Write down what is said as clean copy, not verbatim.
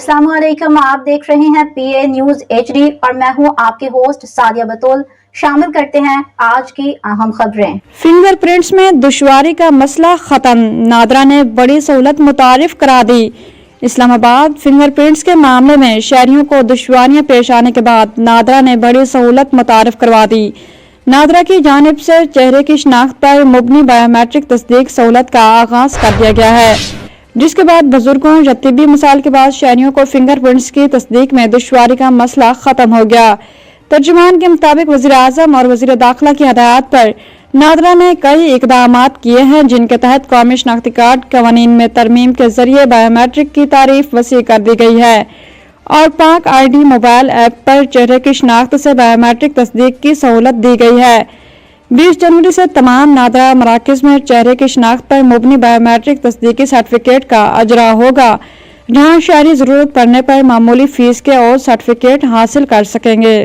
अस्सलामुअलैकुम, आप देख रहे हैं PA न्यूज HD और मैं हूं आपके होस्ट सादिया बतूल। शामिल करते हैं आज की अहम खबरें। फिंगरप्रिंट्स में दुश्वारी का मसला खत्म, नादरा ने बड़ी सहूलत मुतारिफ करा दी। इस्लामाबाद फिंगरप्रिंट्स के मामले में शहरियों को दुश्वारियां पेश आने के बाद नादरा ने बड़ी सहूलत मुतारिफ करवा दी। नादरा की जानिब से चेहरे की शिनाख्त पर मुबनी बायोमेट्रिक तस्दीक सहूलत का आगाज कर दिया गया है, जिसके बाद बुजुर्गों या तिब्बी मिसाल के बाद शहरियों को फिंगरप्रिंट्स की तस्दीक में दुश्वारी का मसला खत्म हो गया। तर्जुमान के मुताबिक वज़ीर आज़म और वज़ीर दाखिला की हदायत पर नादरा ने कई इक़दामात किए हैं, जिनके तहत कौमी शनाख्ती कार्ड कवानीन में तरमीम के जरिए बायोमेट्रिक की तारीफ वसी कर दी गई है और पाक ID मोबाइल ऐप पर चेहरे की शिनाख्त से बायोमेट्रिक तस्दीक की सहूलत दी गई है। 20 जनवरी से तमाम नादरा मराकज़ में चेहरे की शिनाख्त पर मुबनी बायोमेट्रिक तस्दीकी सर्टिफिकेट का अजरा होगा, जहां शहरी ज़रूरत पड़ने पर मामूली फीस के और सर्टिफिकेट हासिल कर सकेंगे।